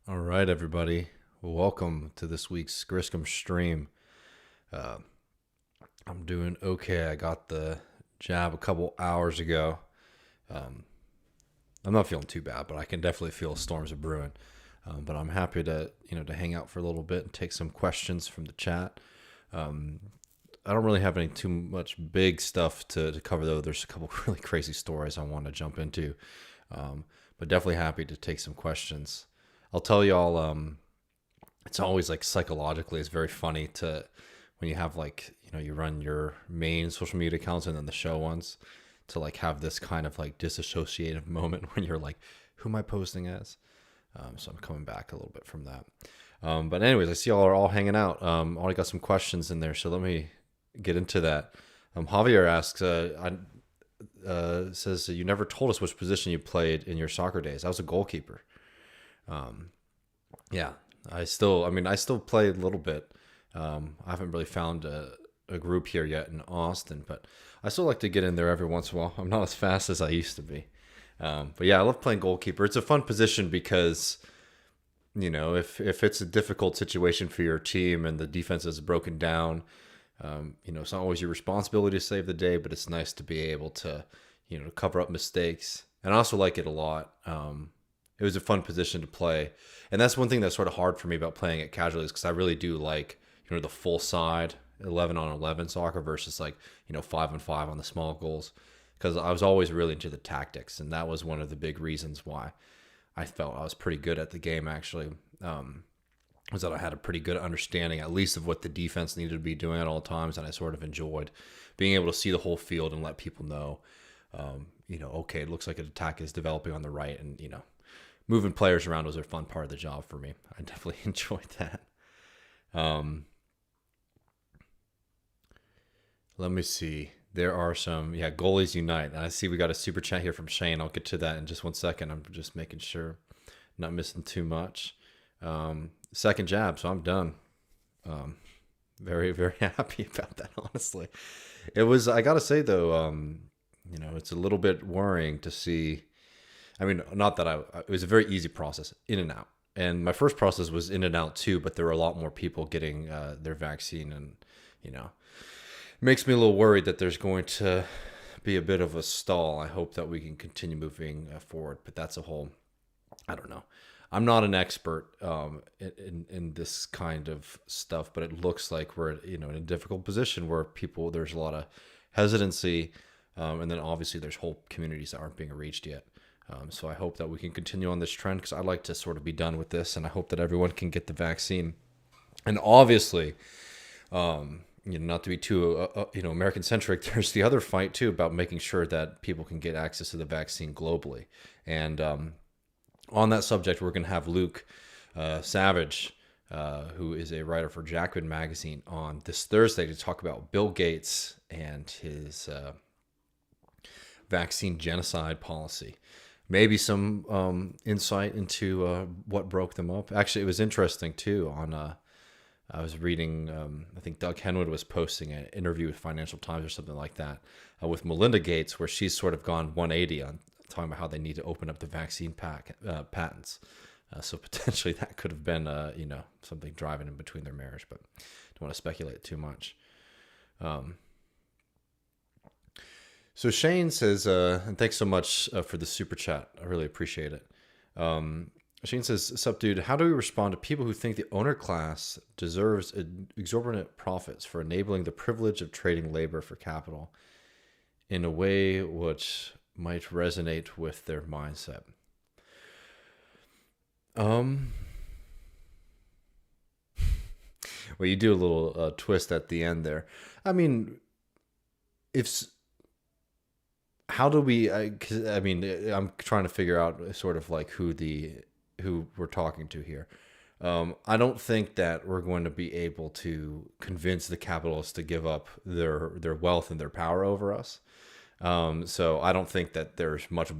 All right, everybody. Welcome to this week's Griscom stream. I'm doing okay. I got the jab a couple hours ago. Um, I'm not feeling too bad, but I can definitely feel storms are brewing. But I'm happy to hang out for a little bit and take some questions from the chat. Um, I don't really have any too much big stuff to cover, though. There's a couple really crazy stories I want to jump into. But definitely happy to take some questions. I'll tell y'all, it's always like psychologically, it's very funny to when you have you run your main social media accounts and then the show ones to like have this kind of like disassociative moment when you're like, who am I posting as? So I'm coming back a little bit from that. But anyways, I see y'all are all hanging out. Already got some questions in there, so let me get into that. Javier asks, says you never told us which position you played in your soccer days. I was a goalkeeper. Yeah, I still play a little bit. I haven't really found a group here yet in Austin, but I still like to get in there every once in a while. I'm not as fast as I used to be. But yeah, I love playing goalkeeper. It's a fun position because, if it's a difficult situation for your team and the defense is broken down, it's not always your responsibility to save the day, but it's nice to be able to, cover up mistakes. And I also like it a lot. It was a fun position to play. And that's one thing that's sort of hard for me about playing it casually is because I really do like, the full side 11 on 11 soccer versus 5 on 5 on the small goals. Because I was always really into the tactics. And that was one of the big reasons why I felt I was pretty good at the game, actually. Was that I had a pretty good understanding, at least of what the defense needed to be doing at all times. And I sort of enjoyed being able to see the whole field and let people know, okay, it looks like an attack is developing on the right. And, moving players around was a fun part of the job for me. I definitely enjoyed that. Let me see. There are some, goalies unite. I see we got a super chat here from Shane. I'll get to that in just 1 second. I'm just making sure I'm not missing too much. Second jab, so I'm done. Very, very happy about that, honestly. It was, I got to say, though, it's a little bit worrying to see. I mean, not that it was a very easy process, in and out. And my first process was in and out too, but there were a lot more people getting their vaccine. And, it makes me a little worried that there's going to be a bit of a stall. I hope that we can continue moving forward, but that's a whole, I don't know. I'm not an expert in this kind of stuff, but it looks like we're, in a difficult position where there's a lot of hesitancy. And then obviously there's whole communities that aren't being reached yet. So I hope that we can continue on this trend because I'd like to sort of be done with this, and I hope that everyone can get the vaccine. And obviously, not to be too American centric, there's the other fight too about making sure that people can get access to the vaccine globally. And on that subject, we're going to have Luke Savage, who is a writer for Jacobin magazine, on this Thursday to talk about Bill Gates and his vaccine genocide policy. Maybe some insight into what broke them up. Actually, it was interesting too. I was reading, I think Doug Henwood was posting an interview with Financial Times or something like that with Melinda Gates, where she's sort of gone 180 on talking about how they need to open up the vaccine patents. So potentially that could have been, something driving in between their marriage, but don't want to speculate too much. So Shane says, and thanks so much for the super chat. I really appreciate it. Shane says, sup dude, how do we respond to people who think the owner class deserves exorbitant profits for enabling the privilege of trading labor for capital in a way which might resonate with their mindset? Well, you do a little twist at the end there. I mean, how do we? I'm trying to figure out sort of like who we're talking to here. I don't think that we're going to be able to convince the capitalists to give up their wealth and their power over us. So I don't think that there's much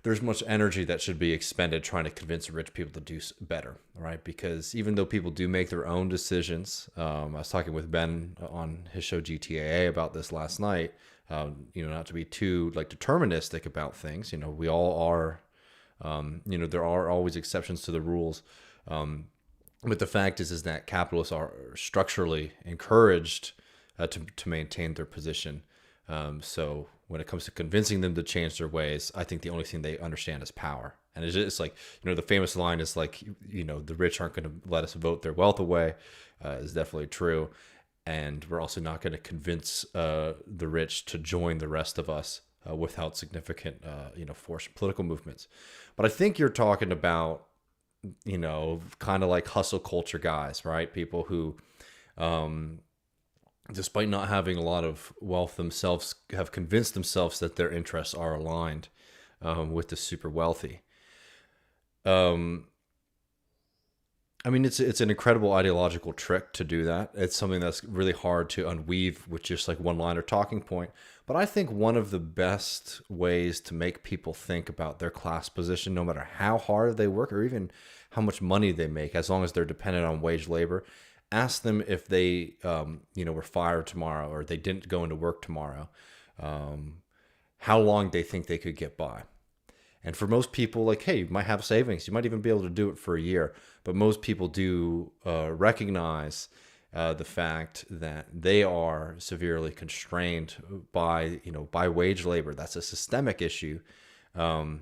there's much energy that should be expended trying to convince rich people to do better, right? Because even though people do make their own decisions, I was talking with Ben on his show GTAA about this last night, not to be too deterministic about things. We all are There are always exceptions to the rules. But the fact is that capitalists are structurally encouraged to maintain their position. So when it comes to convincing them to change their ways, I think the only thing they understand is power. And it's just like, the famous line is like, the rich aren't going to let us vote their wealth away, is definitely true. And we're also not going to convince the rich to join the rest of us without significant, force political movements. But I think you're talking about, kind of like hustle culture guys, right? People who, despite not having a lot of wealth themselves, have convinced themselves that their interests are aligned with the super wealthy. It's an incredible ideological trick to do that. It's something that's really hard to unweave with just like one line or talking point. But I think one of the best ways to make people think about their class position, no matter how hard they work or even how much money they make, as long as they're dependent on wage labor, ask them if they, were fired tomorrow or they didn't go into work tomorrow, how long they think they could get by. And for most people, like, hey, you might have savings. You might even be able to do it for a year. But most people do recognize the fact that they are severely constrained by wage labor. That's a systemic issue. Well,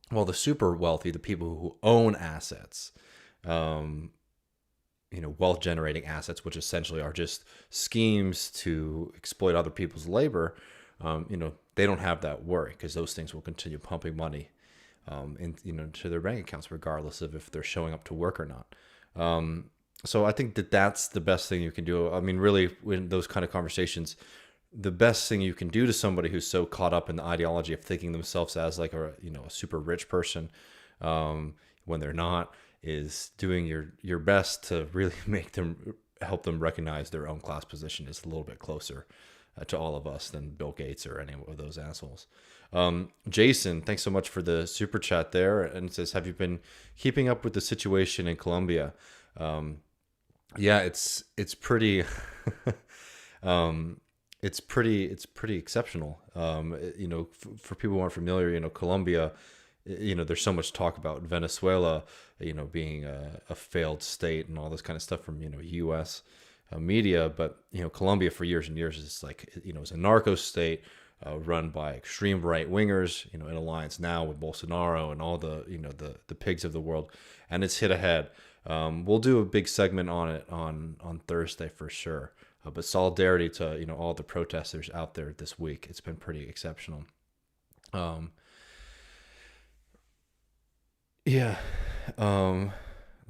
the super wealthy, the people who own assets, wealth generating assets, which essentially are just schemes to exploit other people's labor, they don't have that worry because those things will continue pumping money to their bank accounts, regardless of if they're showing up to work or not. So I think that that's the best thing you can do. I mean, really, in those kind of conversations, the best thing you can do to somebody who's so caught up in the ideology of thinking themselves as like a super rich person, when they're not, is doing your best to really help them recognize their own class position is a little bit closer to all of us than Bill Gates or any of those assholes. Jason, thanks so much for the super chat there. And it says, have you been keeping up with the situation in Colombia? Yeah, it's pretty, it's pretty exceptional. For people who aren't familiar, Colombia, there's so much talk about Venezuela, being a failed state and all this kind of stuff from, U.S. Media. But, Colombia for years and years is like, it's a narco state run by extreme right wingers, in alliance now with Bolsonaro and all the, the pigs of the world. And it's hit ahead. We'll do a big segment on it on Thursday for sure. But solidarity to, all the protesters out there this week. It's been pretty exceptional. Yeah. Let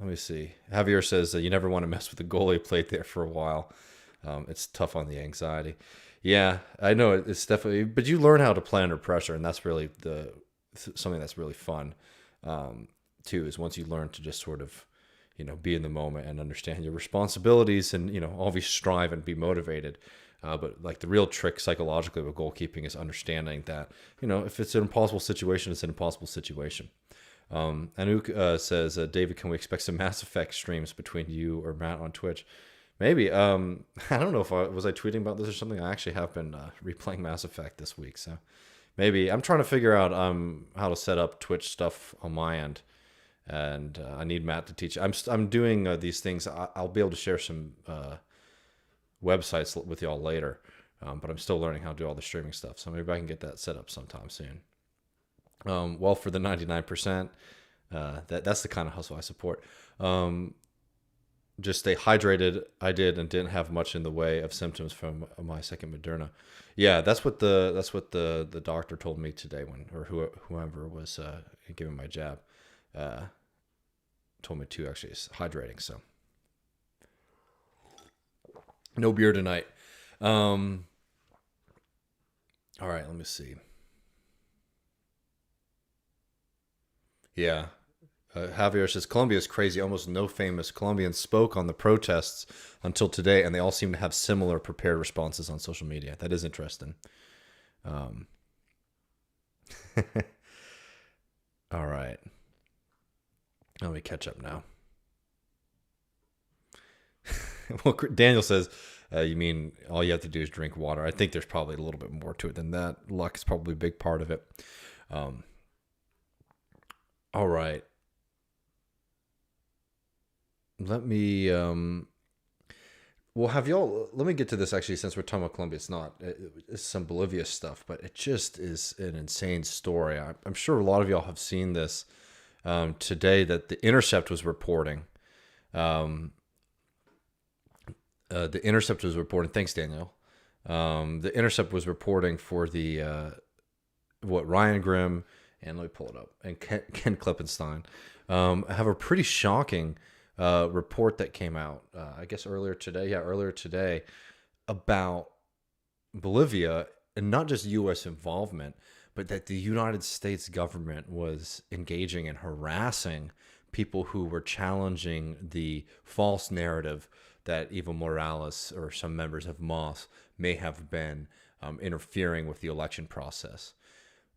me see. Javier says that you never want to mess with the goalie. Played there for a while. It's tough on the anxiety. Yeah, I know it's definitely, but you learn how to play under pressure, and that's really something that's really fun, too, is once you learn to just sort of, be in the moment and understand your responsibilities and, always strive and be motivated. But like the real trick psychologically with goalkeeping is understanding that, if it's an impossible situation, it's an impossible situation. Anouk says, David, can we expect some Mass Effect streams between you or Matt on Twitch? Maybe. I don't know if was I tweeting about this or something. I actually have been replaying Mass Effect this week, so maybe I'm trying to figure out how to set up Twitch stuff on my end, and I need Matt to teach. I'm doing these things. I'll be able to share some websites with y'all later, but I'm still learning how to do all the streaming stuff. So maybe I can get that set up sometime soon. Well, for the 99%, that's the kind of hustle I support. Just stay hydrated. I did and didn't have much in the way of symptoms from my second Moderna. Yeah, that's what the doctor told me today whoever was giving my jab told me to actually is hydrating. So no beer tonight. All right, let me see. Yeah. Javier says, Colombia is crazy. Almost no famous Colombians spoke on the protests until today, and they all seem to have similar prepared responses on social media. That is interesting. All right. Let me catch up now. Well, Daniel says, you mean all you have to do is drink water. I think there's probably a little bit more to it than that. Luck is probably a big part of it. All right. Let me well, have y'all? Let me get to this actually. Since we're talking about Colombia, it's some Bolivia stuff, but it just is an insane story. I'm sure a lot of y'all have seen this today. That the Intercept was reporting. Um, the Intercept was reporting. Thanks, Daniel. The Intercept was reporting for the what Ryan Grimm and let me pull it up and Ken Klippenstein have a pretty shocking report that came out, I guess earlier today. Yeah, earlier today about Bolivia and not just U.S. involvement, but that the United States government was engaging and harassing people who were challenging the false narrative that Evo Morales or some members of MOS may have been interfering with the election process.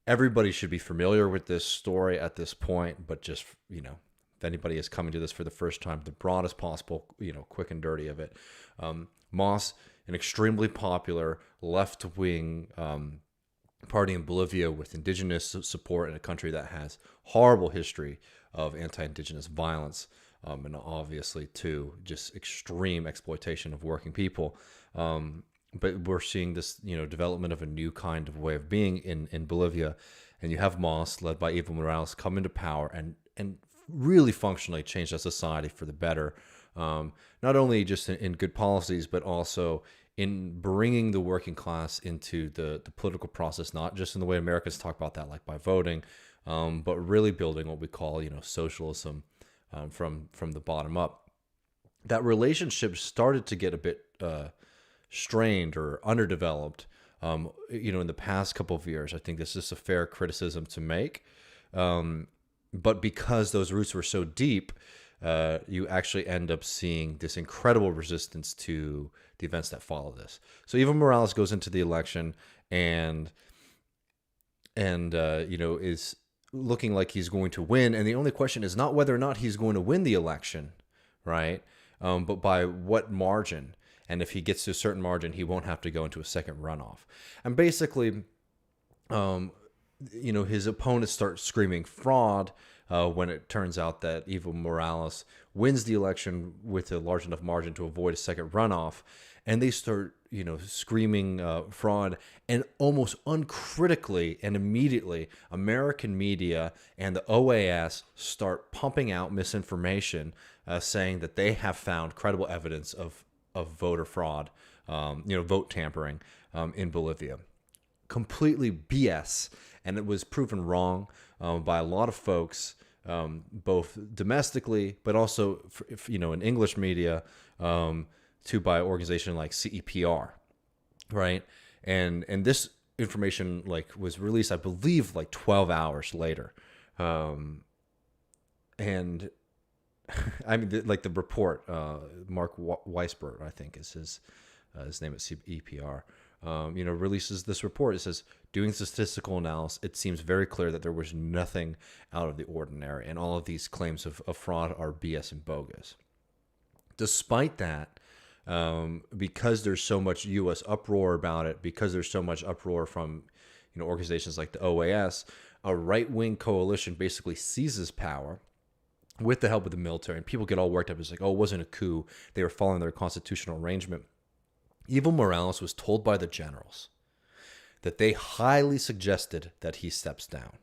Everybody should be familiar with this story at this point, but just, if anybody is coming to this for the first time, the broadest possible, quick and dirty of it. MOS, an extremely popular left-wing party in Bolivia with indigenous support in a country that has horrible history of anti-indigenous violence, and obviously, too, just extreme exploitation of working people. But we're seeing this, development of a new kind of way of being in Bolivia, and you have MOS led by Evo Morales come into power and really functionally change that society for the better, not only just in good policies, but also in bringing the working class into the political process, not just in the way Americans talk about that, like by voting, but really building what we call, socialism from the bottom up. That relationship started to get a bit strained or underdeveloped, in the past couple of years. I think this is a fair criticism to make. But because those roots were so deep, you actually end up seeing this incredible resistance to the events that follow this. So Evo Morales goes into the election and is looking like he's going to win. And the only question is not whether or not he's going to win the election, right? But by what margin. And if he gets to a certain margin, he won't have to go into a second runoff. And basically, his opponents start screaming fraud when it turns out that Evo Morales wins the election with a large enough margin to avoid a second runoff. And they start, screaming fraud. And almost uncritically and immediately, American media and the OAS start pumping out misinformation, saying that they have found credible evidence of voter fraud, vote tampering in Bolivia. Completely BS. And it was proven wrong by a lot of folks, both domestically, but also, in English media, to by an organization like CEPR, right? And this information was released, I believe, 12 hours later. And I mean, the report, Mark Weisbert, I think is his name at CEPR, releases this report. It says, doing statistical analysis, it seems very clear that there was nothing out of the ordinary, and all of these claims of fraud are BS and bogus. Despite that, because there's so much U.S. uproar about it, because there's so much uproar from organizations like the OAS, a right-wing coalition basically seizes power with the help of the military, and people get all worked up. It's like, oh, it wasn't a coup. They were following their constitutional arrangement. Evo Morales was told by the generals that they highly suggested that he steps down.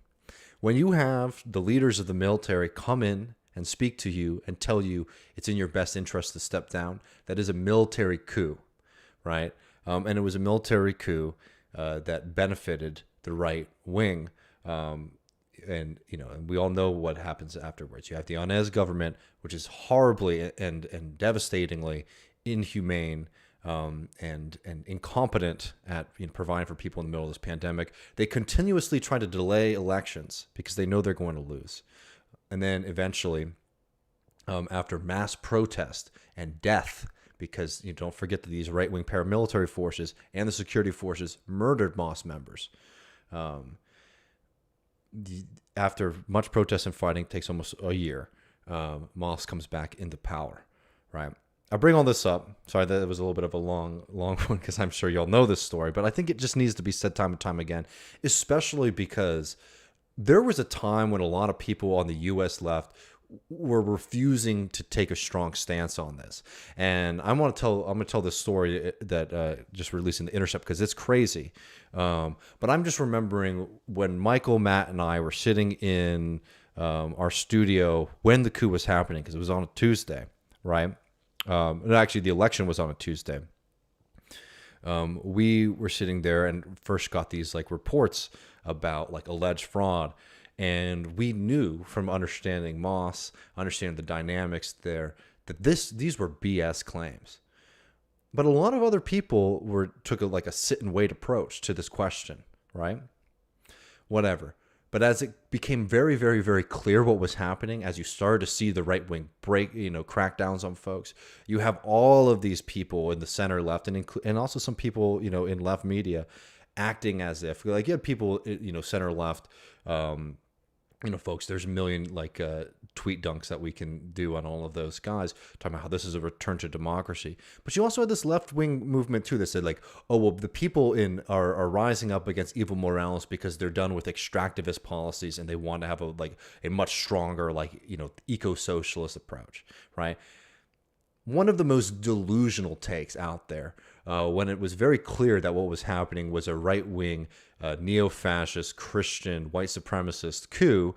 When you have the leaders of the military come in and speak to you and tell you it's in your best interest to step down, that is a military coup, right? And it was a military coup that benefited the right wing. And we all know what happens afterwards. You have the Yanez government, which is horribly and devastatingly inhumane and incompetent at providing for people in the middle of this pandemic. They continuously try to delay elections because they know they're going to lose. And then eventually, after mass protest and death, because don't forget that these right-wing paramilitary forces and the security forces murdered MOS members. After much protest and fighting, it takes almost a year, MOS comes back into power, right? I bring all this up. Sorry that it was a little bit of a long one because I'm sure y'all know this story, but I think it just needs to be said time and time again, especially because there was a time when a lot of people on the U.S. left were refusing to take a strong stance on this. And I'm going to tell this story that just released in The Intercept because it's crazy. But I'm just remembering when Michael, Matt, and I were sitting in our studio when the coup was happening, because it was on a Tuesday, right? And actually, the election was on a Tuesday. We were sitting there and first got these like reports about like alleged fraud. And we knew from understanding Moss, understanding the dynamics there, that these were BS claims. But a lot of other people took a sit and wait approach to this question, right? Whatever. But as it became very, very, very clear what was happening, as you started to see the right wing crackdowns on folks, you have all of these people in the center left, and also some people, in left media, acting as if like you have people, center left. Folks, there's a million tweet dunks that we can do on all of those guys talking about how this is a return to democracy. But you also had this left wing movement too that said like, oh well, the people are rising up against Evo Morales because they're done with extractivist policies and they want to have a much stronger eco-socialist approach, right? One of the most delusional takes out there when it was very clear that what was happening was a right-wing, neo-fascist, Christian, white supremacist coup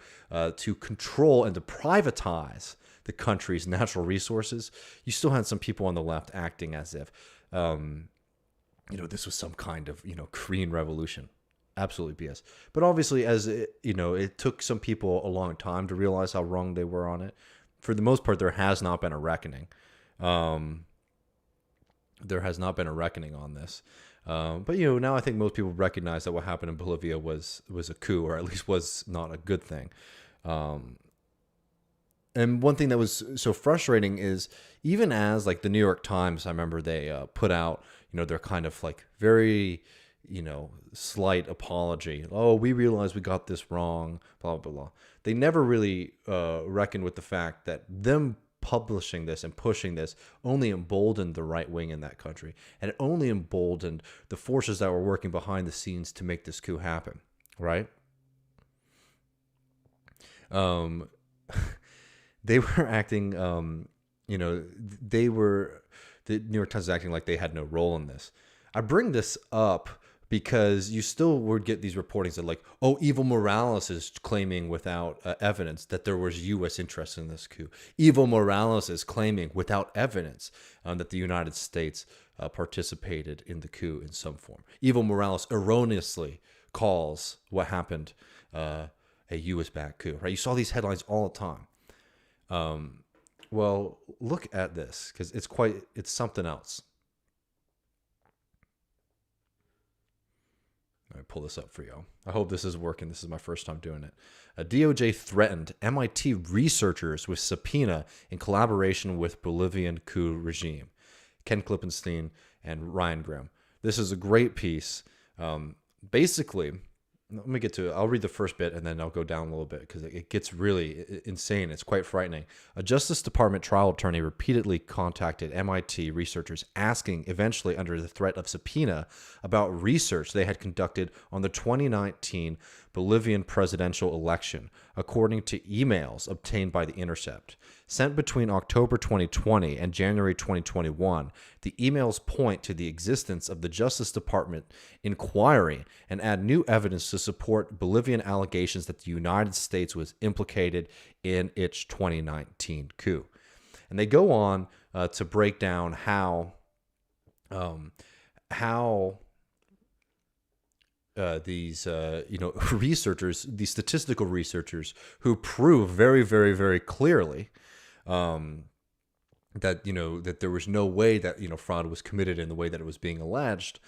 to control and to privatize the country's natural resources. You still had some people on the left acting as if, this was some kind of, Korean revolution. Absolutely BS. But obviously, it took some people a long time to realize how wrong they were on it. For the most part, there has not been a reckoning. There has not been a reckoning on this. But now I think most people recognize that what happened in Bolivia was a coup, or at least was not a good thing. And one thing that was so frustrating is even as the New York Times, I remember they put out, their kind of very, slight apology. Oh, we realize we got this wrong, blah, blah, blah. They never really reckoned with the fact that them publishing this and pushing this only emboldened the right wing in that country, and it only emboldened the forces that were working behind the scenes to make this coup happen, right? They were acting, the New York Times acting like they had no role in this. I bring this up because you still would get these reportings that oh, Evo Morales is claiming without evidence that there was U.S. interest in this coup. Evo Morales is claiming without evidence that the United States participated in the coup in some form. Evo Morales erroneously calls what happened a U.S.-backed coup. Right? You saw these headlines all the time. Well, look at this because it's something else. Let me pull this up for you. I hope this is working. This is my first time doing it. DOJ threatened MIT researchers with subpoena in collaboration with Bolivian coup regime. Ken Klippenstein and Ryan Grimm. This is a great piece. Basically, let me get to it. I'll read the first bit and then I'll go down a little bit because it gets really insane. It's quite frightening. A Justice Department trial attorney repeatedly contacted MIT researchers asking, eventually under the threat of subpoena, about research they had conducted on the 2019 Bolivian presidential election, according to emails obtained by The Intercept. Sent between October 2020 and January 2021, the emails point to the existence of the Justice Department inquiry and add new evidence to support Bolivian allegations that the United States was implicated in its 2019 coup. And they go on to break down how these researchers, these statistical researchers, who prove very, very, very clearly that that there was no way that fraud was committed in the way that it was being alleged.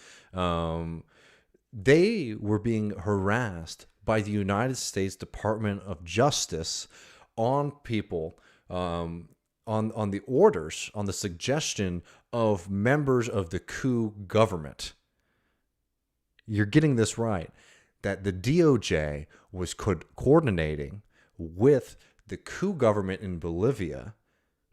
They were being harassed by the United States Department of Justice on people, on the orders, on the suggestion of members of the coup government. You're getting this right, that the DOJ was coordinating with the coup government in Bolivia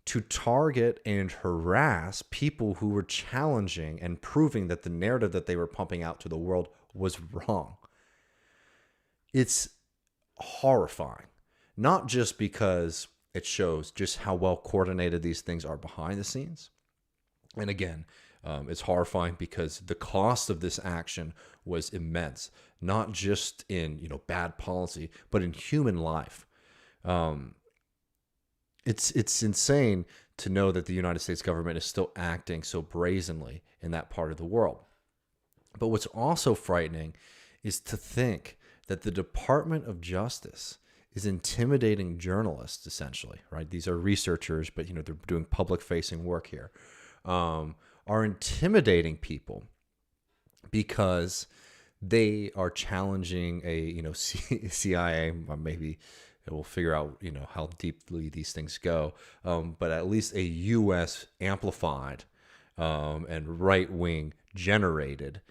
to target and harass people who were challenging and proving that the narrative that they were pumping out to the world was wrong. It's horrifying, not just because it shows just how well coordinated these things are behind the scenes. And again, it's horrifying because the cost of this action was immense, not just in bad policy, but in human life. It's insane to know that the United States government is still acting so brazenly in that part of the world. But what's also frightening is to think that the Department of Justice is intimidating journalists, essentially, right? These are researchers, but they're doing public-facing work here. Are intimidating people because they are challenging a CIA. Maybe we'll figure out how deeply these things go, but at least a U.S. amplified and right-wing generated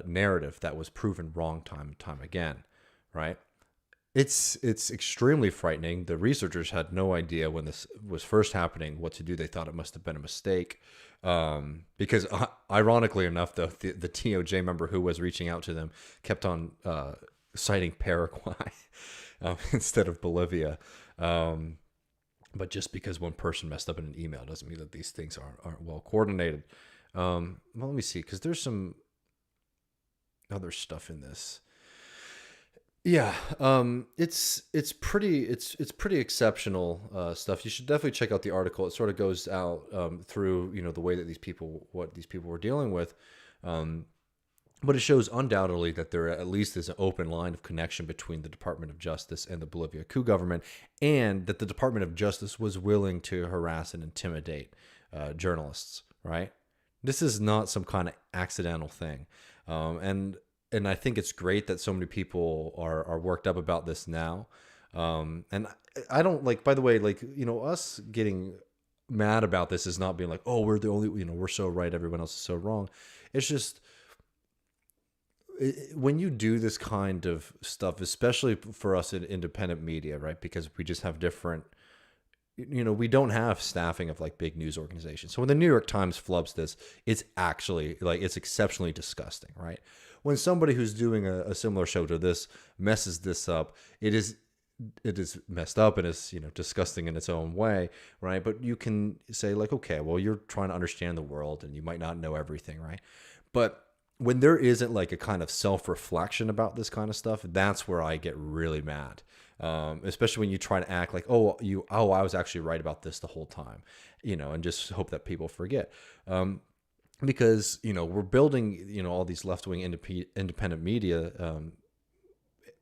narrative that was proven wrong time and time again, right? It's extremely frightening. The researchers had no idea when this was first happening what to do. They thought it must have been a mistake, because ironically enough, the DOJ member who was reaching out to them kept on citing Paraguay instead of Bolivia. But just because one person messed up in an email doesn't mean that these things aren't well coordinated. Well, let me see, because there's some other stuff in this. Yeah, it's pretty exceptional stuff. You should definitely check out the article. It sort of goes out through the way that what these people were dealing with, but it shows undoubtedly that there at least is an open line of connection between the Department of Justice and the Bolivia coup government, and that the Department of Justice was willing to harass and intimidate journalists. Right? This is not some kind of accidental thing, and I think it's great that so many people are worked up about this now. And I don't by the way, us getting mad about this is not being like, oh, we're the only, we're so right, everyone else is so wrong. It's just, when you do this kind of stuff, especially for us in independent media, right? Because we just have different, we don't have staffing of big news organizations. So when the New York Times flubs this, it's actually it's exceptionally disgusting, right? When somebody who's doing a similar show to this messes this up, it is messed up and is disgusting in its own way, right? But you can say okay, well, you're trying to understand the world and you might not know everything, right? But when there isn't a kind of self-reflection about this kind of stuff, that's where I get really mad. Especially when you try to act like, I was actually right about this the whole time, and just hope that people forget. Because we're building all these left-wing independent media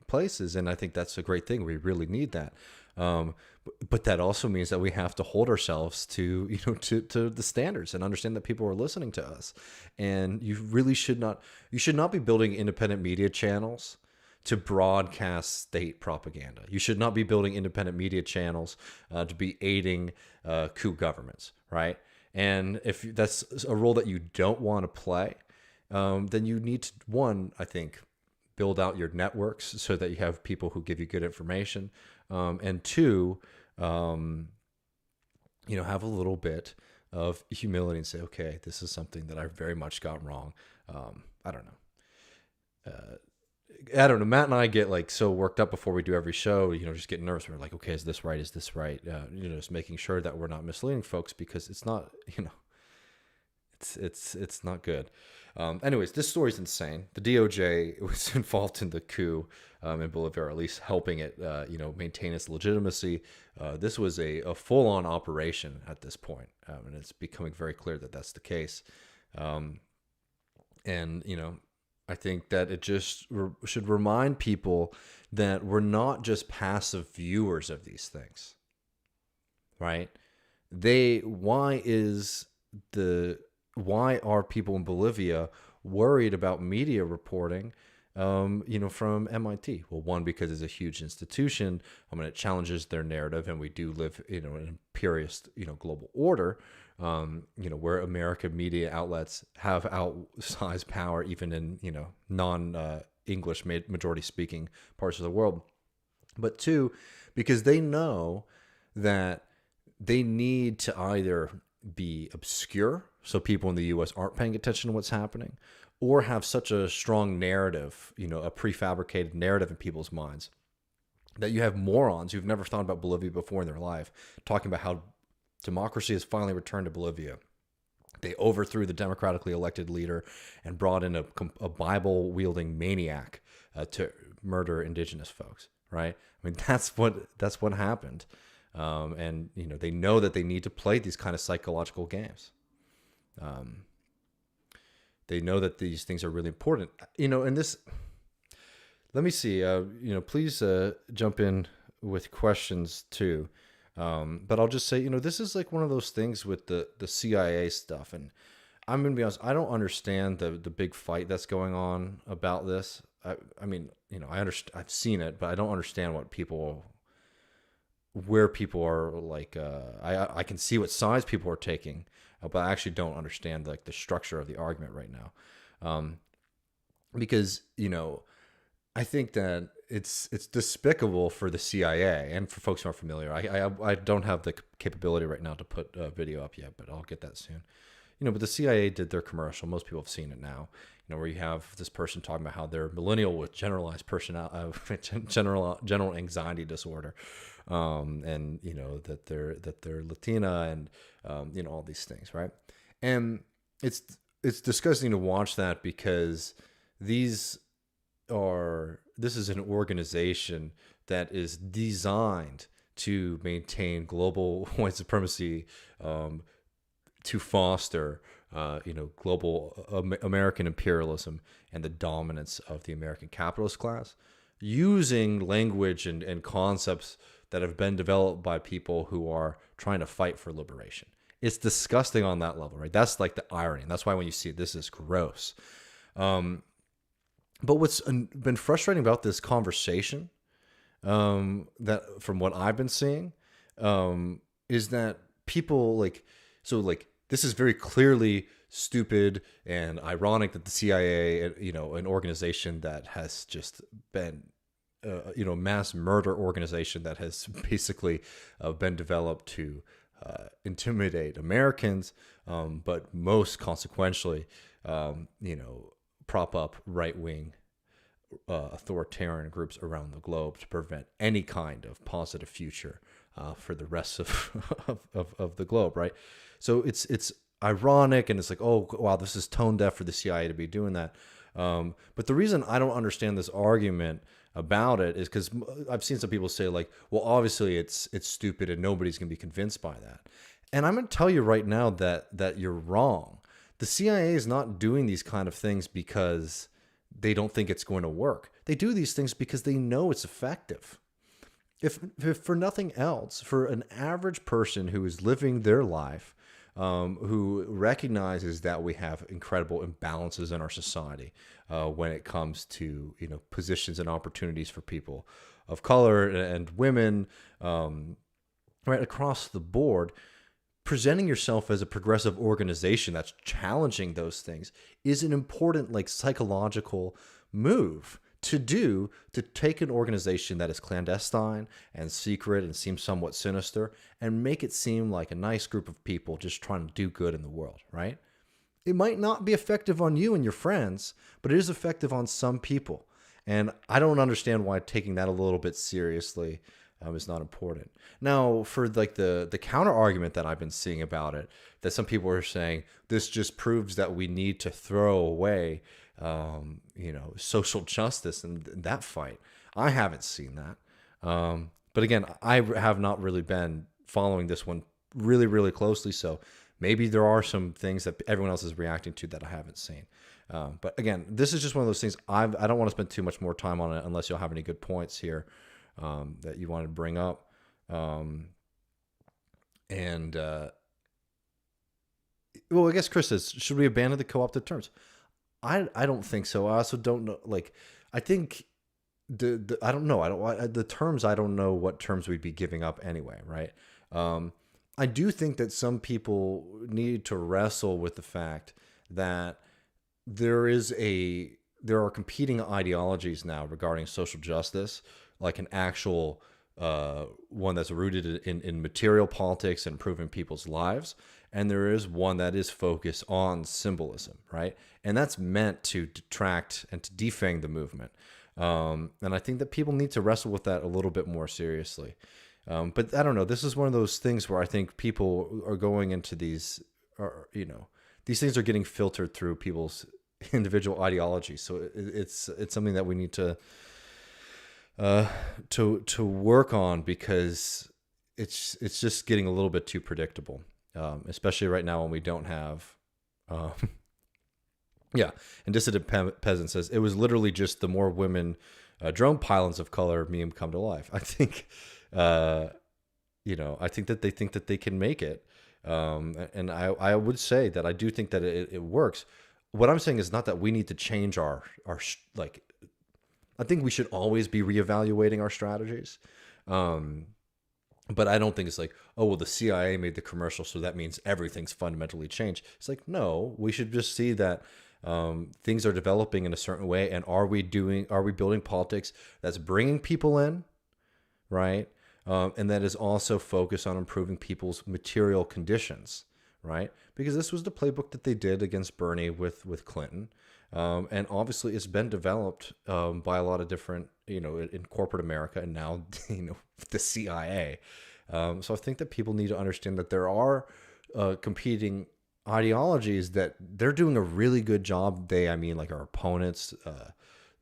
places, and I think that's a great thing. We really need that, but that also means that we have to hold ourselves to to the standards and understand that people are listening to us. And you really should not be building independent media channels to broadcast state propaganda. You should not be building independent media channels to be aiding coup governments, right? And if that's a role that you don't want to play, then you need to, one, I think, build out your networks so that you have people who give you good information, and two, have a little bit of humility and say, okay, this is something that I very much got wrong. I don't know. Matt and I get so worked up before we do every show, just getting nervous. We're like, okay, is this right? Is this right? Just making sure that we're not misleading folks, because it's not, it's not good. Anyways, this story's insane. The DOJ was involved in the coup in Bolivia, or at least helping it, maintain its legitimacy. This was a full-on operation at this point, and it's becoming very clear that that's the case. I think that it just should remind people that we're not just passive viewers of these things, right? Why are people in Bolivia worried about media reporting, from MIT? Well, one, because it's a huge institution. It challenges their narrative, and we do live, in an imperious, global order, where American media outlets have outsized power, even in, non-English majority speaking parts of the world. But two, because they know that they need to either be obscure, so people in the U.S. aren't paying attention to what's happening, or have such a strong narrative, a prefabricated narrative in people's minds, that you have morons who've never thought about Bolivia before in their life talking about how democracy has finally returned to Bolivia. They overthrew the democratically elected leader and brought in a Bible-wielding maniac to murder indigenous folks. Right? I mean, that's what happened, and they know that they need to play these kind of psychological games. They know that these things are really important. And this. Let me see. Please jump in with questions too. But I'll just say, this is like one of those things with the CIA stuff. And I'm going to be honest, I don't understand the big fight that's going on about this. I mean, I understand, I've seen it, but I don't understand where people are like, I can see what sides people are taking, but I actually don't understand like the structure of the argument right now. Because, I think that it's despicable for the CIA and for folks who aren't familiar. I don't have the capability right now to put a video up yet, but I'll get that soon. But the CIA did their commercial. Most people have seen it now. Where you have this person talking about how they're millennial with generalized general anxiety disorder, and that they're Latina, and all these things, right? And it's disgusting to watch that, because this is an organization that is designed to maintain global white supremacy, to foster, global American imperialism and the dominance of the American capitalist class, using language and concepts that have been developed by people who are trying to fight for liberation. It's disgusting on that level, right? That's like the irony. And that's why when you see it, this is gross. But what's been frustrating about this conversation, that from what I've been seeing, is that people this is very clearly stupid and ironic that the CIA, an organization that has just been, mass murder organization that has basically been developed to intimidate Americans, but most consequentially, prop up right-wing authoritarian groups around the globe to prevent any kind of positive future for the rest of the globe, right? So it's ironic, and it's like, oh wow, this is tone deaf for the CIA to be doing that. But the reason I don't understand this argument about it is because I've seen some people say like, well, obviously it's stupid and nobody's gonna be convinced by that. And I'm gonna tell you right now that you're wrong. The CIA is not doing these kind of things because they don't think it's going to work. They do these things because they know it's effective. If for nothing else, for an average person who is living their life, who recognizes that we have incredible imbalances in our society when it comes to positions and opportunities for people of color and women, right across the board, presenting yourself as a progressive organization that's challenging those things is an important psychological move to take an organization that is clandestine and secret and seems somewhat sinister and make it seem like a nice group of people just trying to do good in the world, right? It might not be effective on you and your friends, but it is effective on some people. And I don't understand why taking that a little bit seriously is not important. Now, for the counter argument that I've been seeing about it, that some people are saying this just proves that we need to throw away social justice in that fight. I haven't seen that. But again, I have not really been following this one really, really closely. So maybe there are some things that everyone else is reacting to that I haven't seen. But again, this is just one of those things. I don't want to spend too much more time on it unless you'll have any good points here that you wanted to bring up. Well, I guess Chris says, should we abandon the co-opted terms? I don't think so. I also don't know. I think I don't know. The terms. I don't know what terms we'd be giving up anyway, right? I do think that some people need to wrestle with the fact that there are competing ideologies now regarding social justice, like an actual one that's rooted in material politics and improving people's lives. And there is one that is focused on symbolism, right? And that's meant to detract and to defang the movement. And I think that people need to wrestle with that a little bit more seriously. But I don't know. This is one of those things where I think people are going into these, or these things are getting filtered through people's individual ideology. So it's something that we need to work on, because it's just getting a little bit too predictable, especially right now when we don't have. Yeah, and Dissident Peasant says it was literally just the more women drone pylons of color meme come to life. I think, I think that they think that they can make it, and I would say that I do think that it works. What I'm saying is not that we need to change our like. I think we should always be reevaluating our strategies. But I don't think it's like, oh, well, the CIA made the commercial, so that means everything's fundamentally changed. It's like, no, we should just see that things are developing in a certain way, and are we building politics that's bringing people in, right? And that is also focused on improving people's material conditions, right? Because this was the playbook that they did against Bernie with Clinton. And obviously it's been developed by a lot of different, in corporate America, and now, the CIA. So I think that people need to understand that there are competing ideologies that they're doing a really good job. Like our opponents,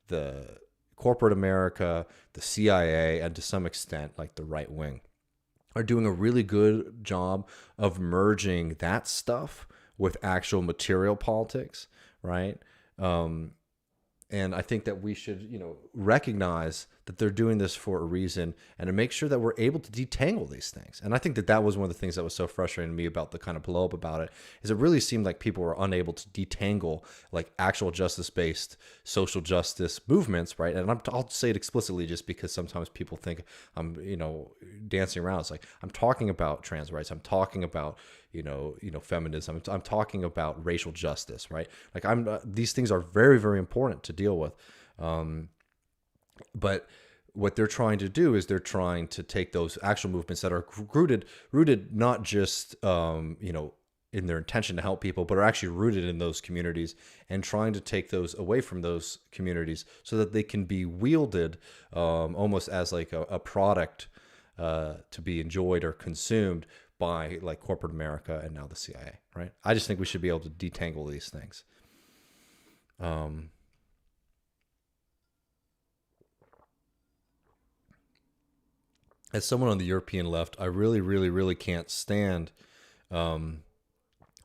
the corporate America, the CIA, and to some extent, like the right wing, are doing a really good job of merging that stuff with actual material politics, right? And I think that we should, recognize that they're doing this for a reason, and to make sure that we're able to detangle these things. And I think that that was one of the things that was so frustrating to me about the kind of blow up about it, is it really seemed like people were unable to detangle like actual justice-based social justice movements, right? And I'll say it explicitly just because sometimes people think I'm, dancing around. It's like, I'm talking about trans rights. I'm talking about, feminism. I'm talking about racial justice, right? Like these things are very, very important to deal with. But what they're trying to do is they're trying to take those actual movements that are rooted not just, in their intention to help people, but are actually rooted in those communities, and trying to take those away from those communities so that they can be wielded almost as like a product to be enjoyed or consumed by like corporate America and now the CIA, right? I just think we should be able to detangle these things. As someone on the European left, I really, really, really can't stand the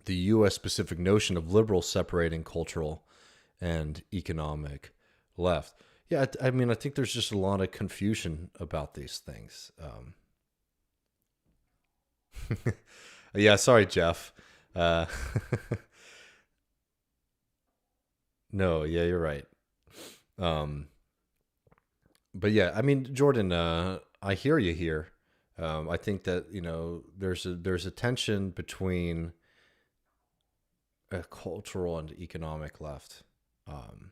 U.S. specific notion of liberals separating cultural and economic left. Yeah, I think there's just a lot of confusion about these things. Yeah, sorry, Jeff. Uh, no, yeah, you're right. Um, but yeah, Jordan, I hear you here. I think that there's a tension between a cultural and economic left. Um,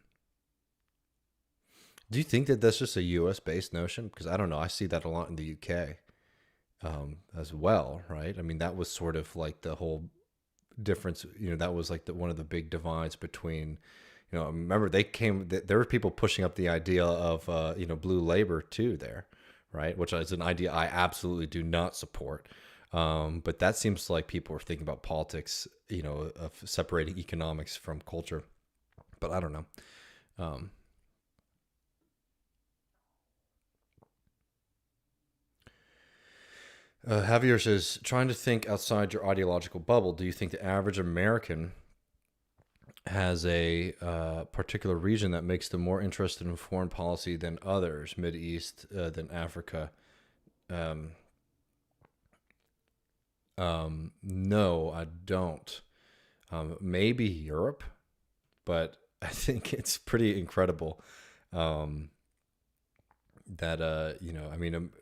do you think that that's just a U.S. based notion? Because I don't know. I see that a lot in the UK as well, right? That was sort of like the whole difference. That was like one of the big divides between. Remember there were people pushing up the idea of blue labor too there, right? Which is an idea I absolutely do not support. But that seems like people are thinking about politics, of separating economics from culture. But I don't know. Um, Javier says, trying to think outside your ideological bubble, do you think the average American has a particular region that makes them more interested in foreign policy than others, Mid East than Africa? Um, no, I don't. Maybe Europe, but I think it's pretty incredible um, that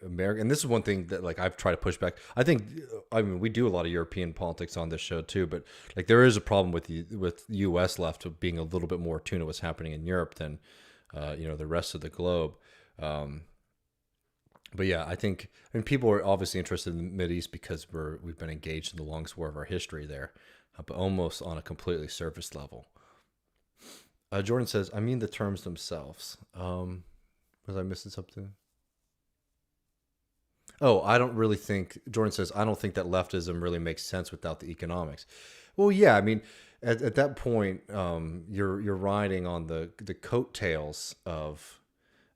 America. And this is one thing that like I've tried to push back. I think we do a lot of European politics on this show too, but like there is a problem with the U.S. left of being a little bit more attuned to what's happening in Europe than the rest of the globe. Um, but yeah, people are obviously interested in the Mid East because we've been engaged in the longest war of our history there, but almost on a completely surface level. Jordan says, I mean the terms themselves. Was I missing something? Oh, I don't really think Jordan says I don't think that leftism really makes sense without the economics. Well, yeah, I mean, at that point, you're riding on the coattails of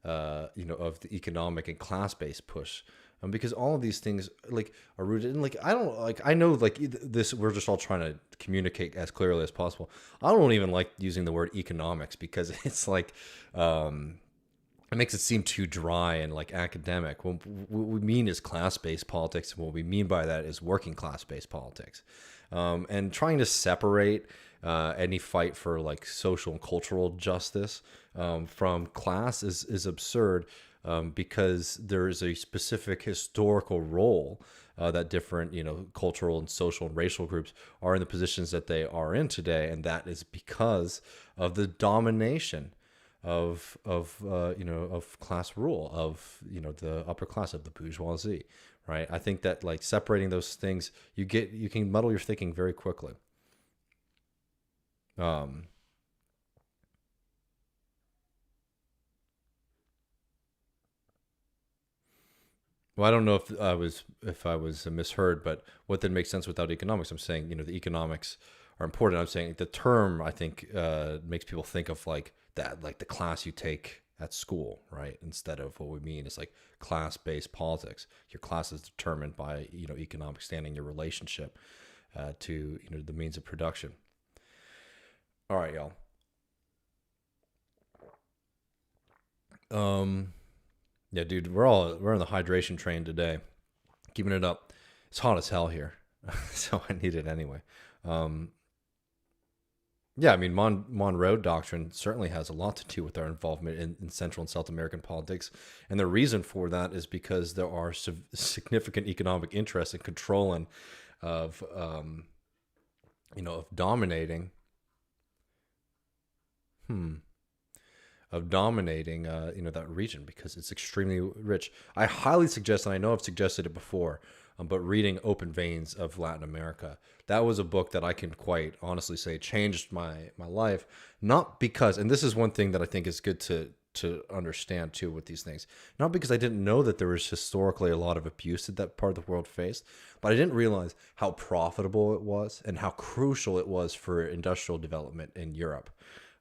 of the economic and class based push. Because all of these things like are rooted in like I don't like I know like this we're just all trying to communicate as clearly as possible. I don't even like using the word economics because it's like it makes it seem too dry and like academic. What we mean is class-based politics, and what we mean by that is working class-based politics. And trying to separate any fight for like social and cultural justice from class is absurd because there is a specific historical role that different cultural and social and racial groups are in the positions that they are in today, and that is because of the domination of class rule of the upper class of the bourgeoisie, right? I think that like separating those things, you can muddle your thinking very quickly. Um, well, I don't know if I was misheard, but what then makes sense without economics? I'm saying the economics are important. I'm saying the term I think makes people think of like that, like the class you take at school, right? Instead of what we mean is like class-based politics. Your class is determined by economic standing, your relationship to the means of production. All right, y'all. Um, yeah, dude, we're on the hydration train today, keeping it up. It's hot as hell here, so I need it anyway. Um, Yeah, I mean, Monroe Doctrine certainly has a lot to do with our involvement in Central and South American politics, and the reason for that is because there are significant economic interests in controlling of of dominating hmm of dominating that region because it's extremely rich. I highly suggest, and I know I've suggested it before, but reading Open Veins of Latin America. That was a book that I can quite honestly say changed my life. Not because, and this is one thing that I think is good to understand too with these things. Not because I didn't know that there was historically a lot of abuse that that part of the world faced, but I didn't realize how profitable it was and how crucial it was for industrial development in Europe.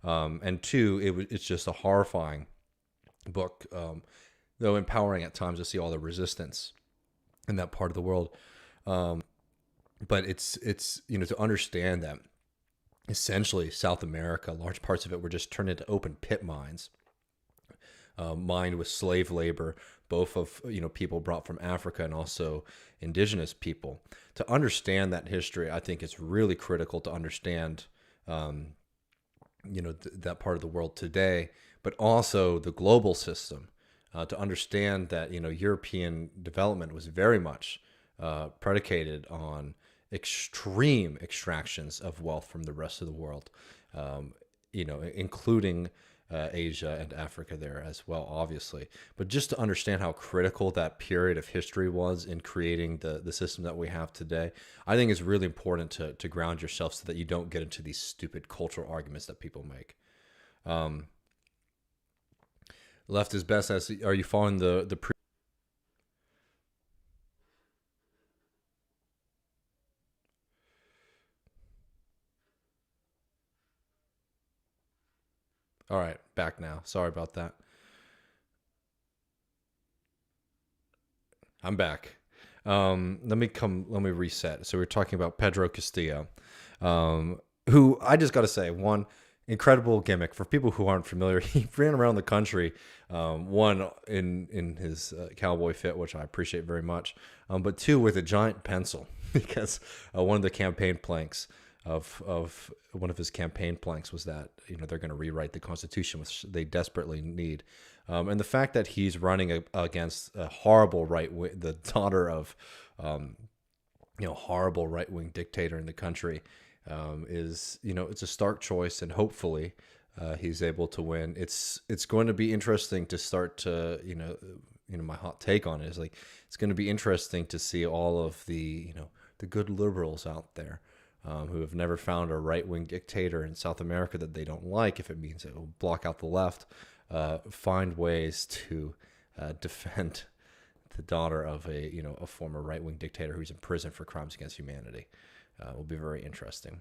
And two, it's just a horrifying book, though empowering at times to see all the resistance in that part of the world. But it's to understand that essentially South America, large parts of it were just turned into open pit mines, mined with slave labor, both of people brought from Africa and also indigenous people. To understand that history, I think it's really critical to understand that part of the world today, but also the global system. To understand that European development was very much predicated on extreme extractions of wealth from the rest of the world, including Asia and Africa there as well, obviously. But just to understand how critical that period of history was in creating the system that we have today, I think it's really important to ground yourself so that you don't get into these stupid cultural arguments that people make. Um, Left is best as are you following the pre? All right, back now. Sorry about that. I'm back. Let me reset. So we're talking about Pedro Castillo, who I just got to say, one incredible gimmick for people who aren't familiar. He ran around the country, one in his cowboy fit, which I appreciate very much, but two with a giant pencil because one of the campaign planks of one of his campaign planks was that they're going to rewrite the Constitution, which they desperately need. And the fact that he's running against a horrible right wing, the daughter of horrible right wing dictator in the country, is it's a stark choice, and hopefully he's able to win. It's going to be interesting to start to my hot take on it is like it's going to be interesting to see all of the good liberals out there who have never found a right wing dictator in South America that they don't like, if it means it will block out the left. find ways to defend the daughter of a former right-wing dictator who's in prison for crimes against humanity. Will be very interesting.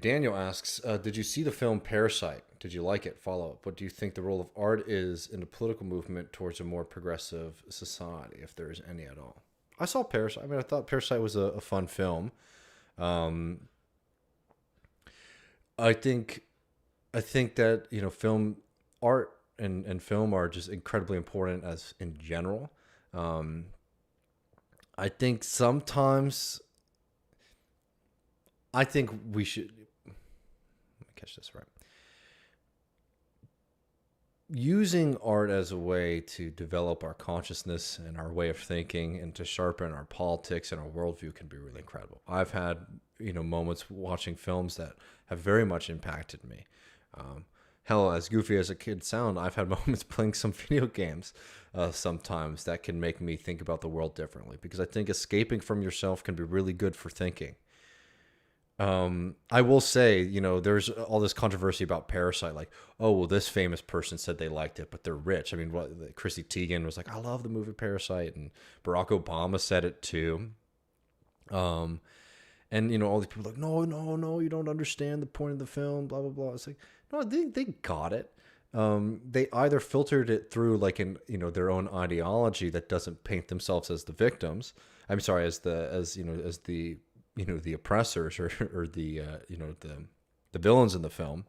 Daniel asks, did you see the film Parasite? Did you like it? Follow up. What do you think the role of art is in the political movement towards a more progressive society, if there is any at all? I saw Parasite. I mean, I thought Parasite was a fun film. I think that, film art and film are just incredibly important as in general. I think sometimes we should, let me catch this right. Using art as a way to develop our consciousness and our way of thinking and to sharpen our politics and our worldview can be really incredible. I've had, moments watching films that have very much impacted me. Hell, as goofy as a kid sound, I've had moments playing some video games sometimes that can make me think about the world differently, because I think escaping from yourself can be really good for thinking. I will say, there's all this controversy about Parasite, like, oh, well, this famous person said they liked it, but they're rich. I mean, Chrissy Teigen was like, I love the movie Parasite, and Barack Obama said it too. And all these people are like, no, you don't understand the point of the film, blah blah blah. It's like, no, they got it. They either filtered it through like their own ideology that doesn't paint themselves as the victims. I'm sorry, as the oppressors or the villains in the film,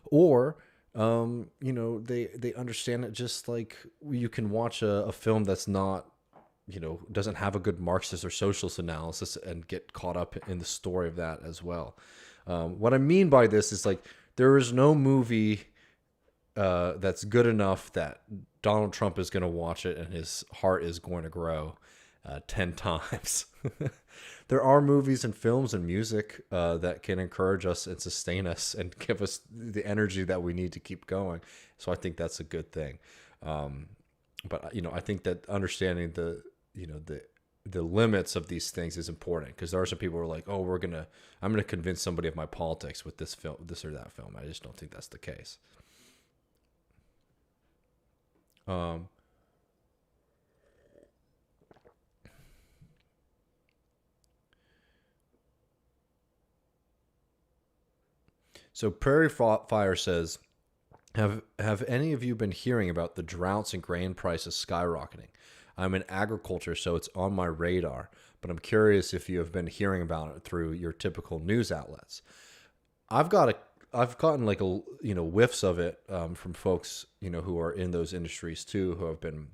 or they understand it just like you can watch a film that's not, doesn't have a good Marxist or socialist analysis and get caught up in the story of that as well. What I mean by this is, like, there is no movie that's good enough that Donald Trump is going to watch it and his heart is going to grow 10 times. There are movies and films and music that can encourage us and sustain us and give us the energy that we need to keep going. So I think that's a good thing. But I think that understanding the limits of these things is important, because there are some people who are like, oh, I'm gonna convince somebody of my politics with this film, this or that film. I just don't think that's the case. So Prairie Fire says, have any of you been hearing about the droughts and grain prices skyrocketing? I'm in agriculture, so it's on my radar, but I'm curious if you have been hearing about it through your typical news outlets. I've gotten like whiffs of it from folks who are in those industries too, who have been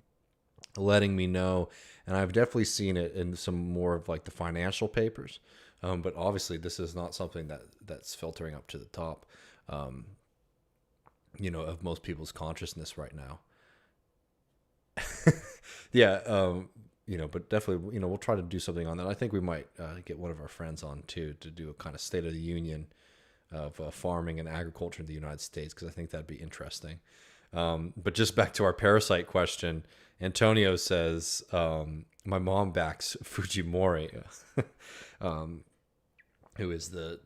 letting me know, and I've definitely seen it in some more of like the financial papers. But obviously, this is not something that's filtering up to the top, of most people's consciousness right now. Yeah, but definitely, we'll try to do something on that. I think we might get one of our friends on too to do a kind of State of the Union of farming and agriculture in the United States, because I think that'd be interesting. But just back to our Parasite question, Antonio says, my mom backs Fujimori, who is the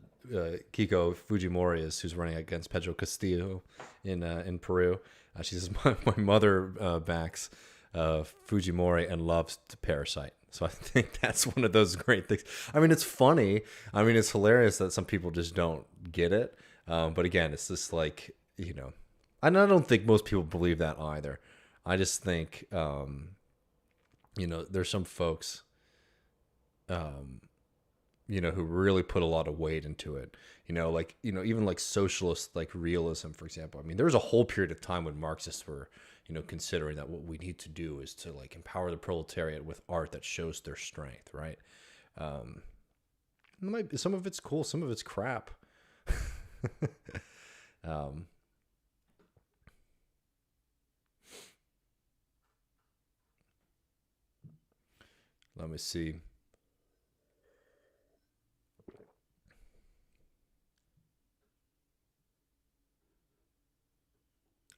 Kiko Fujimori is who's running against Pedro Castillo in Peru. She says my mother backs Fujimori and loves Parasite. So I think that's one of those great things. I mean, it's funny. I mean, it's hilarious that some people just don't get it. But again, it's just like, and I don't think most people believe that either. I just think, there's some folks, who really put a lot of weight into it. Even like socialist, like realism, for example. I mean, there was a whole period of time when Marxists were, considering that what we need to do is to like empower the proletariat with art that shows their strength, right? Some of it's cool, some of it's crap. Let me see.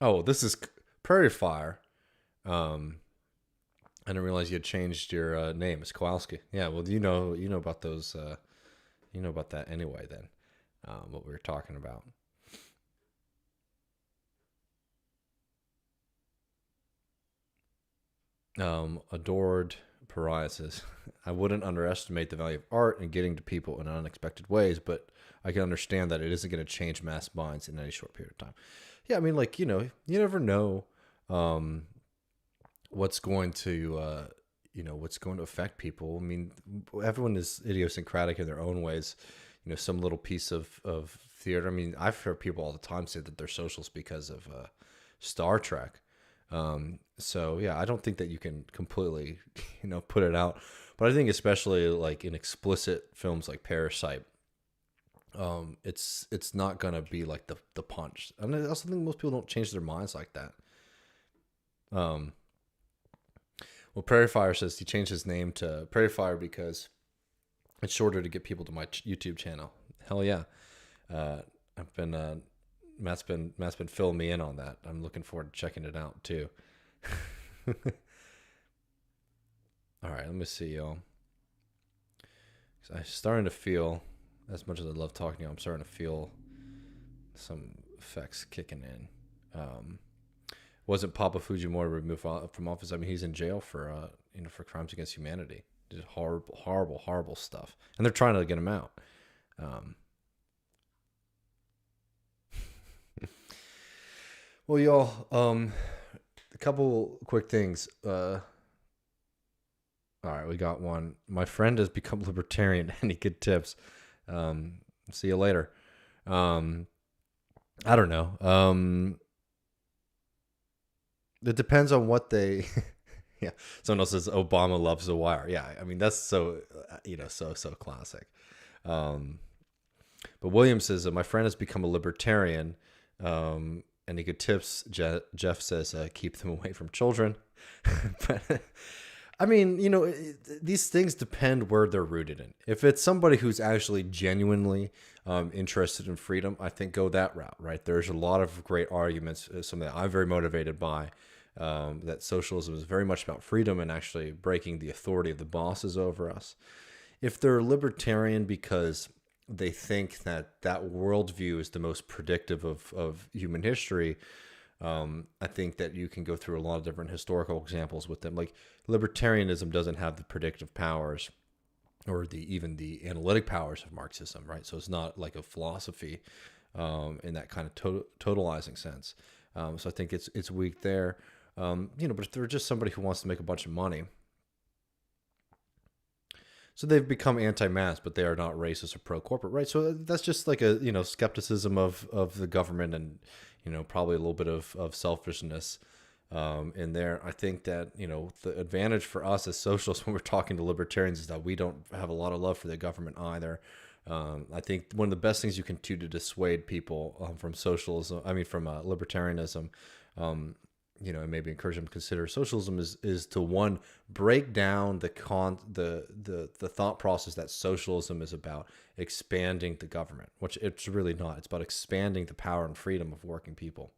Oh, this is Prairie Fire. I didn't realize you had changed your name. It's Kowalski. Yeah, well, you know about those. You know about that anyway. Then, what we were talking about. Adored Pariah says, I wouldn't underestimate the value of art in getting to people in unexpected ways, but I can understand that it isn't going to change mass minds in any short period of time. Yeah, I mean, like, you never know um, what's going to, what's going to affect people. I mean, everyone is idiosyncratic in their own ways. Some little piece of theater. I mean, I've heard people all the time say that they're socialists because of Star Trek. So yeah, I don't think that you can completely, put it out, but I think especially like in explicit films like Parasite, it's not gonna be like the punch. And I also think most people don't change their minds like that. Um, well, Prairie Fire says he changed his name to Prairie Fire because it's shorter to get people to my YouTube channel. Hell yeah. I've been Matt's been filling me in on that. I'm looking forward to checking it out too. All right, let me see, y'all. I'm starting to feel, as much as I love talking to you, I'm starting to feel some effects kicking in. Wasn't Papa Fujimori removed from office? I mean, he's in jail for for crimes against humanity. Did horrible, horrible, horrible stuff, and they're trying to get him out. Well, y'all, a couple quick things. All right, we got one. My friend has become libertarian. Any good tips? See you later. I don't know. It depends on what they. Yeah, someone else says Obama loves The Wire. Yeah, I mean that's so so classic. But William says my friend has become a libertarian. Any good tips? Jeff says keep them away from children. But I mean, these things depend where they're rooted in. If it's somebody who's actually genuinely interested in freedom, I think go that route, right? There's a lot of great arguments, something that I'm very motivated by, that socialism is very much about freedom and actually breaking the authority of the bosses over us. If they're libertarian because they think that worldview is the most predictive of human history, I think that you can go through a lot of different historical examples with them. Like libertarianism doesn't have the predictive powers or even the analytic powers of Marxism, right? So it's not like a philosophy in that kind of totalizing sense. So I think it's weak there. But if they're just somebody who wants to make a bunch of money, so they've become anti-mass, but they are not racist or pro-corporate, right? So that's just like a skepticism of the government and probably a little bit of selfishness in there. I think that the advantage for us as socialists when we're talking to libertarians is that we don't have a lot of love for the government either. I think one of the best things you can do to dissuade people from socialism, from libertarianism, and maybe encourage them to consider socialism is to one, break down the thought process that socialism is about expanding the government, which it's really not. It's about expanding the power and freedom of working people.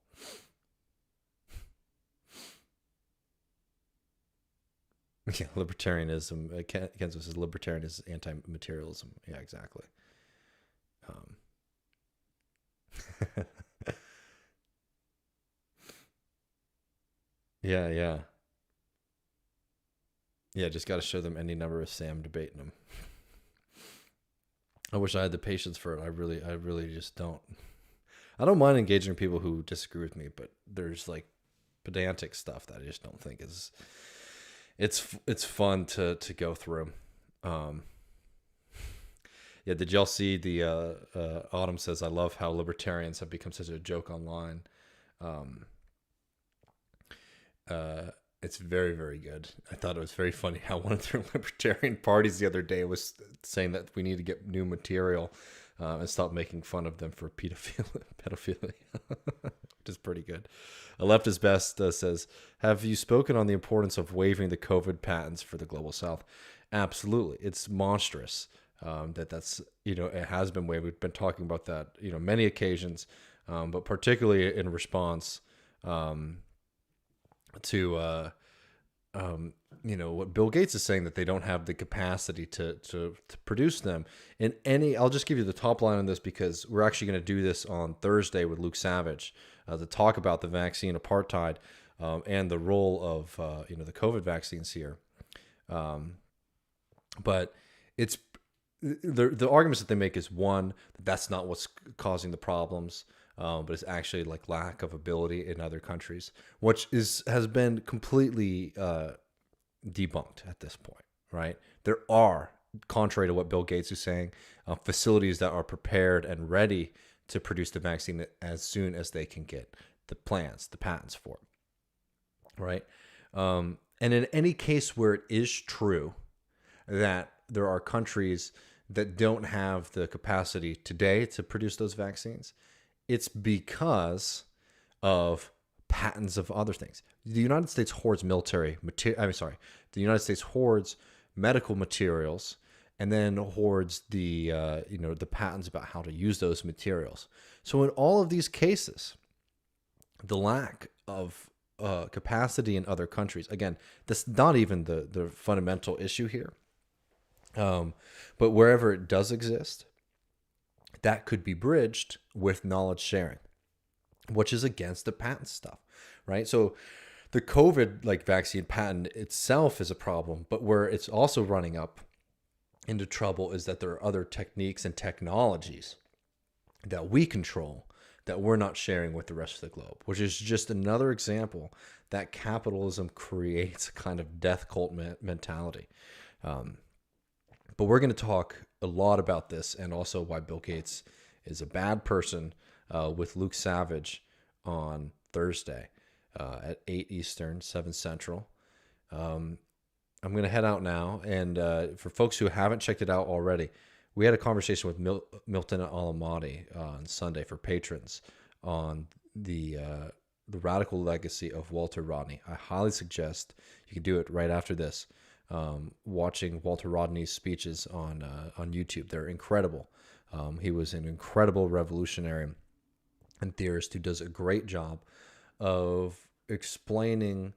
Yeah, libertarianism. Kenzo says libertarian is anti-materialism. Yeah, exactly. Yeah. Just got to show them any number of Sam debating them. I wish I had the patience for it. I really just don't. I don't mind engaging people who disagree with me, but there's like pedantic stuff that I just don't think is. It's fun to go through. Yeah, did y'all see the Autumn says I love how libertarians have become such a joke online. It's very, very good. I thought it was very funny how one of their libertarian parties the other day was saying that we need to get new material and stop making fun of them for pedophilia, which is pretty good. A leftist best says, have you spoken on the importance of waiving the COVID patents for the global south? Absolutely. It's monstrous that's, it has been waived. We've been talking about that, many occasions, but particularly in response to what Bill Gates is saying, that they don't have the capacity to produce them in any. I'll just give you the top line on this, because we're actually going to do this on Thursday with Luke Savage to talk about the vaccine apartheid and the role of the COVID vaccines here. But it's the arguments that they make is, one, that's not what's causing the problems. But it's actually like lack of ability in other countries, which has been completely debunked at this point, right? There are, contrary to what Bill Gates is saying, facilities that are prepared and ready to produce the vaccine as soon as they can get the plans, the patents for it, right? And in any case where it is true that there are countries that don't have the capacity today to produce those vaccines, it's because of patents of other things. The United States hoards the United States hoards medical materials, and then hoards the patents about how to use those materials. So in all of these cases, the lack of capacity in other countries, again, that's not even the fundamental issue here. But wherever it does exist, that could be bridged with knowledge sharing, which is against the patent stuff, right? So the COVID vaccine patent itself is a problem, but where it's also running up into trouble is that there are other techniques and technologies that we control that we're not sharing with the rest of the globe, which is just another example that capitalism creates a kind of death cult mentality. But we're going to talk a lot about this, and also why Bill Gates is a bad person with Luke Savage on Thursday at 8 Eastern, 7 Central. I'm going to head out now. And for folks who haven't checked it out already, we had a conversation with Milton Alamati on Sunday for patrons on the radical legacy of Walter Rodney. I highly suggest you can do it right after this. Watching Walter Rodney's speeches on YouTube. They're incredible. He was an incredible revolutionary and theorist who does a great job of explaining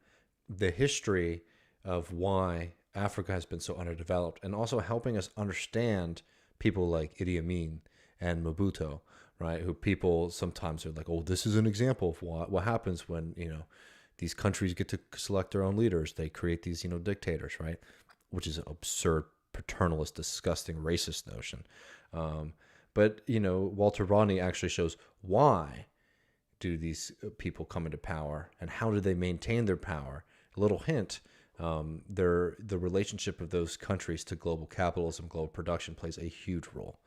the history of why Africa has been so underdeveloped, and also helping us understand people like Idi Amin and Mobutu, right? Who people sometimes are like, oh, this is an example of what happens when, these countries get to select their own leaders. They create these, dictators, right? Which is an absurd, paternalist, disgusting, racist notion. But Walter Rodney actually shows why do these people come into power, and how do they maintain their power? A little hint, the relationship of those countries to global capitalism, global production plays a huge role.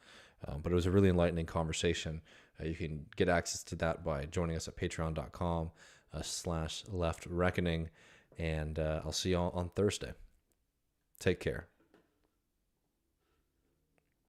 But it was a really enlightening conversation. You can get access to that by joining us at patreon.com/leftreckoning. And I'll see you all on Thursday. Take care.